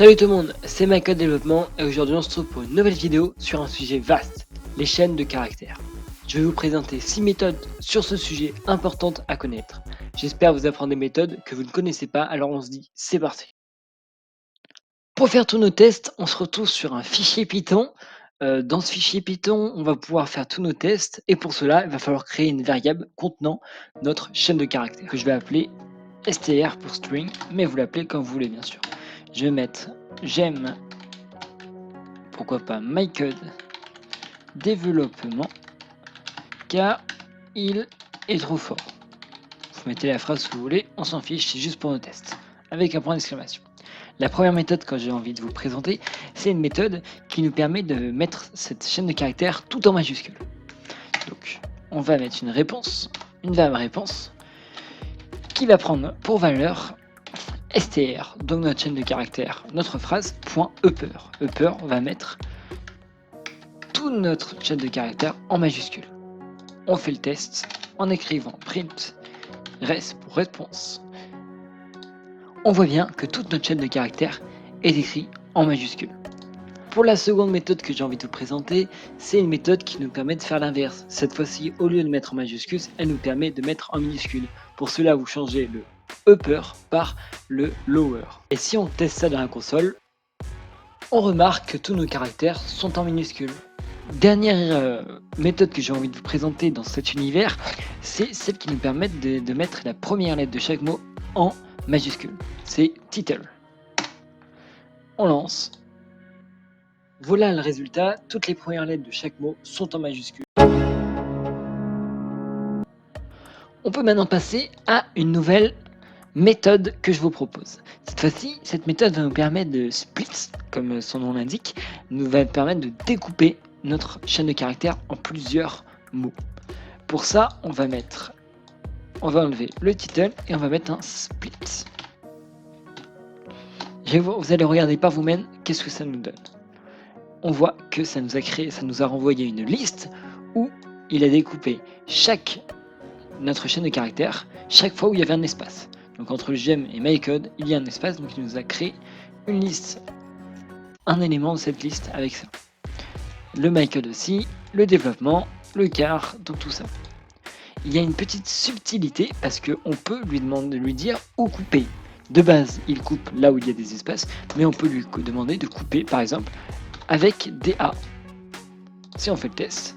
Salut tout le monde, c'est MyCode Développement et aujourd'hui on se retrouve pour une nouvelle vidéo sur un sujet vaste, les chaînes de caractères. Je vais vous présenter 6 méthodes sur ce sujet importantes à connaître. J'espère vous apprendre des méthodes que vous ne connaissez pas, alors on se dit c'est parti. Pour faire tous nos tests, on se retrouve sur un fichier Python. Dans ce fichier Python, on va pouvoir faire tous nos tests et pour cela, il va falloir créer une variable contenant notre chaîne de caractères que je vais appeler str pour string, mais vous l'appelez comme vous voulez bien sûr. Je vais mettre j'aime, pourquoi pas MyCode développement, car il est trop fort. Vous mettez la phrase que vous voulez, on s'en fiche, c'est juste pour nos tests, avec un point d'exclamation. La première méthode que j'ai envie de vous présenter, c'est une méthode qui nous permet de mettre cette chaîne de caractères tout en majuscule. Donc, on va mettre une réponse, une variable réponse, qui va prendre pour valeur str, donc notre chaîne de caractères, notre phrase, point upper. Upper, on va mettre toute notre chaîne de caractères en majuscule. On fait le test en écrivant print res pour réponse. On voit bien que toute notre chaîne de caractères est écrite en majuscule. Pour la seconde méthode que j'ai envie de vous présenter, c'est une méthode qui nous permet de faire l'inverse. Cette fois-ci, au lieu de mettre en majuscule, elle nous permet de mettre en minuscule. Pour cela, vous changez le upper par le lower. Et si on teste ça dans la console, on remarque que tous nos caractères sont en minuscule. Dernière méthode que j'ai envie de vous présenter dans cet univers, c'est celle qui nous permet de mettre la première lettre de chaque mot en majuscule. C'est title. On lance. Voilà le résultat, toutes les premières lettres de chaque mot sont en majuscule. On peut maintenant passer à une nouvelle méthode que je vous propose. Cette fois-ci, cette méthode va nous permettre de split, comme son nom l'indique, nous va permettre de découper notre chaîne de caractères en plusieurs mots. Pour ça, on va enlever le title et on va mettre un split. Vous allez regarder par vous-même qu'est-ce que ça nous donne. On voit que ça nous a renvoyé une liste où il a découpé notre chaîne de caractères chaque fois où il y avait un espace. Donc entre le j'aime et MyCode, il y a un espace, donc il nous a créé une liste, un élément de cette liste avec ça. Le MyCode aussi, le développement, le car, donc tout ça. Il y a une petite subtilité parce qu'on peut lui dire où couper. De base, il coupe là où il y a des espaces, mais on peut lui demander de couper, par exemple, avec des A. Si on fait le test,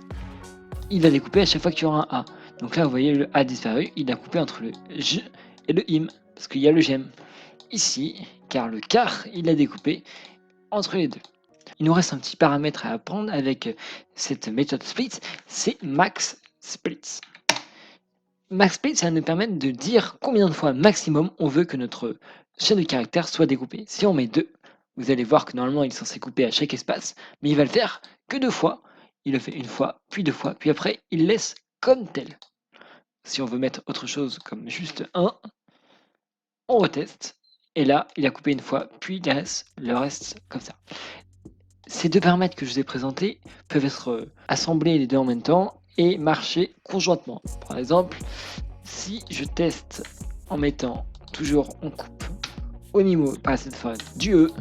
il va découper à chaque fois qu'il y aura un A. Donc là, vous voyez, le A disparu, il a coupé entre le J et le im, parce qu'il y a le j'aime. Ici, car le car, il a découpé entre les deux. Il nous reste un petit paramètre à apprendre avec cette méthode split, c'est max split. Max split, ça va nous permettre de dire combien de fois maximum on veut que notre chaîne de caractères soit découpée. Si on met 2, vous allez voir que normalement il est censé couper à chaque espace, mais il va le faire que 2 fois. Il le fait une fois, puis 2 fois, puis après il laisse comme tel. Si on veut mettre autre chose comme juste 1, on reteste. Et là, il a coupé une fois, puis le reste comme ça. Ces deux paramètres que je vous ai présentés peuvent être assemblés les deux en même temps et marcher conjointement. Par exemple, si je teste en mettant toujours on coupe au niveau, par cette fois, du E,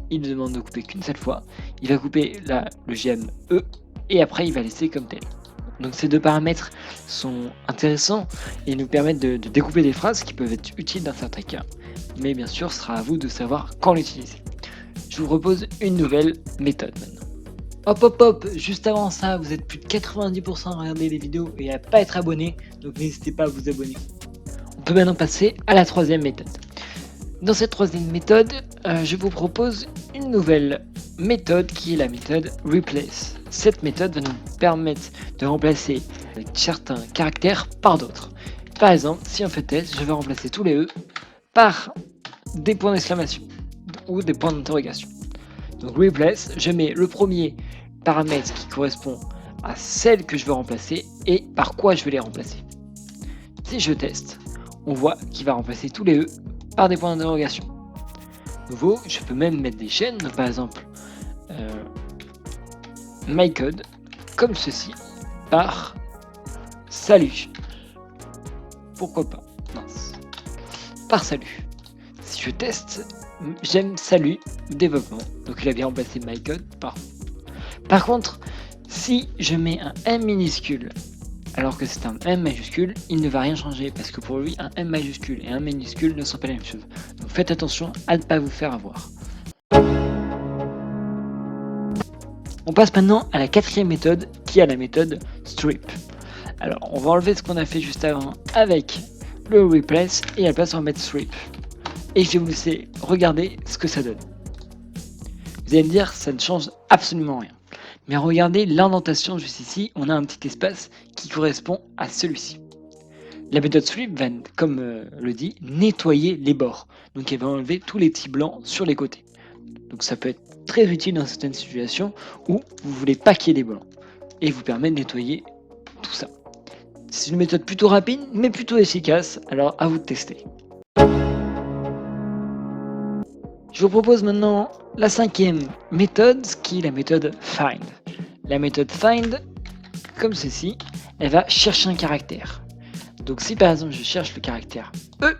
il me demande de couper qu'une seule fois. Il va couper là le j'aime E et après il va laisser comme tel. Donc ces deux paramètres sont intéressants et nous permettent de découper des phrases qui peuvent être utiles dans certains cas. Mais bien sûr, ce sera à vous de savoir quand l'utiliser. Je vous propose une nouvelle méthode maintenant. Hop hop hop, juste avant ça, vous êtes plus de 90% à regarder les vidéos et à pas être abonné, donc n'hésitez pas à vous abonner. On peut maintenant passer à la troisième méthode. Dans cette troisième méthode, je vous propose une nouvelle méthode qui est la méthode replace. Cette méthode va nous permettre de remplacer certains caractères par d'autres. Par exemple, si on fait test, je vais remplacer tous les E par des points d'exclamation ou des points d'interrogation. Donc replace, je mets le premier paramètre qui correspond à celle que je veux remplacer et par quoi je vais les remplacer. Si je teste, on voit qu'il va remplacer tous les E par des points d'interrogation. Nouveau, je peux même mettre des chaînes, donc par exemple MyCode comme ceci par salut. Pourquoi pas, mince. Par salut. Si je teste, j'aime salut, développement. Donc il a bien remplacé my code par contre, si je mets un M minuscule alors que c'est un M majuscule, il ne va rien changer parce que pour lui, un M majuscule et un minuscule ne sont pas la même chose. Donc faites attention à ne pas vous faire avoir. On passe maintenant à la quatrième méthode qui est la méthode strip. Alors on va enlever ce qu'on a fait juste avant avec le replace et à la place on va mettre strip. Et je vais vous laisser regarder ce que ça donne. Vous allez me dire ça ne change absolument rien. Mais regardez l'indentation juste ici, on a un petit espace qui correspond à celui-ci. La méthode sweep va, comme le dit, nettoyer les bords. Donc elle va enlever tous les petits blancs sur les côtés. Donc ça peut être très utile dans certaines situations où vous voulez pas qu'il y ait des blancs. Et vous permet de nettoyer tout ça. C'est une méthode plutôt rapide, mais plutôt efficace, alors à vous de tester. Je vous propose maintenant la cinquième méthode, qui est la méthode find. La méthode find, comme ceci, elle va chercher un caractère. Donc si par exemple je cherche le caractère E,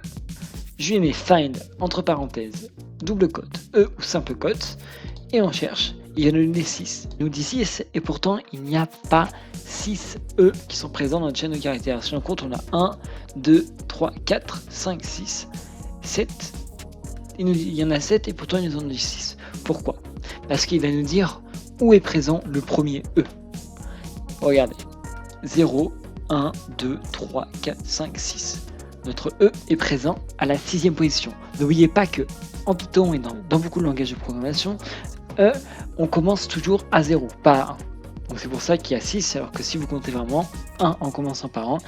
je lui mets find entre parenthèses double cote E ou simple cote et on cherche. Il y en a donné 6. Il nous dit 6 et pourtant il n'y a pas 6 E qui sont présents dans notre chaîne de caractères. Si on compte, on a 1, 2, 3, 4, 5, 6, 7. Il y en a 7 et pourtant il nous en dit 6. Pourquoi? Parce qu'il va nous dire où est présent le premier E. Regardez. 0, 1, 2, 3, 4, 5, 6. Notre E est présent à la 6e position. N'oubliez pas que en Python et dans beaucoup de langages de programmation, E, on commence toujours à 0, pas à 1. Donc c'est pour ça qu'il y a 6, alors que si vous comptez vraiment 1 en commençant par 1,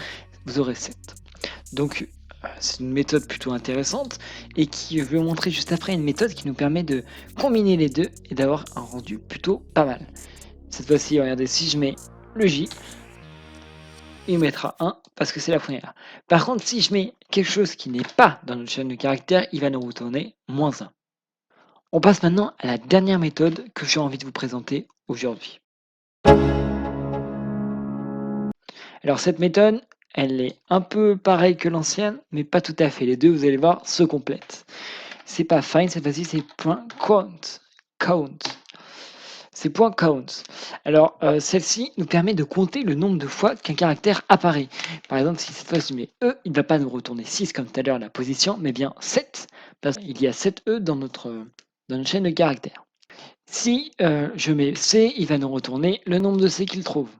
vous aurez 7. Donc c'est une méthode plutôt intéressante et qui, je vais vous montrer juste après, une méthode qui nous permet de combiner les deux et d'avoir un rendu plutôt pas mal. Cette fois-ci, regardez, si je mets le J, il mettra 1 parce que c'est la première. Par contre, si je mets quelque chose qui n'est pas dans notre chaîne de caractères, il va nous retourner -1. On passe maintenant à la dernière méthode que j'ai envie de vous présenter aujourd'hui. Alors cette méthode, elle est un peu pareille que l'ancienne, mais pas tout à fait. Les deux, vous allez voir, se complètent. C'est pas find, cette fois-ci, c'est .count. Count. C'est .count. Alors, celle-ci nous permet de compter le nombre de fois qu'un caractère apparaît. Par exemple, si cette fois je mets E, il ne va pas nous retourner 6 comme tout à l'heure la position, mais bien 7, parce qu'il y a 7 E dans notre chaîne de caractères. Si je mets C, il va nous retourner le nombre de C qu'il trouve.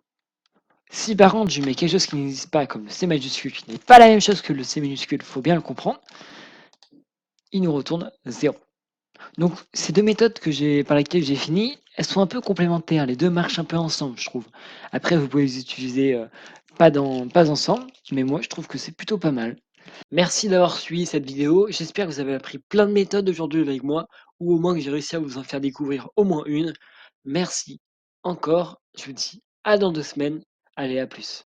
Si par contre je mets quelque chose qui n'existe pas comme le C majuscule, qui n'est pas la même chose que le C minuscule, il faut bien le comprendre, il nous retourne 0. Donc ces deux méthodes par lesquelles j'ai fini, elles sont un peu complémentaires. Les deux marchent un peu ensemble, je trouve. Après, vous pouvez les utiliser pas ensemble, mais moi je trouve que c'est plutôt pas mal. Merci d'avoir suivi cette vidéo. J'espère que vous avez appris plein de méthodes aujourd'hui avec moi, ou au moins que j'ai réussi à vous en faire découvrir au moins une. Merci encore. Je vous dis à dans 2 semaines. Allez, à plus.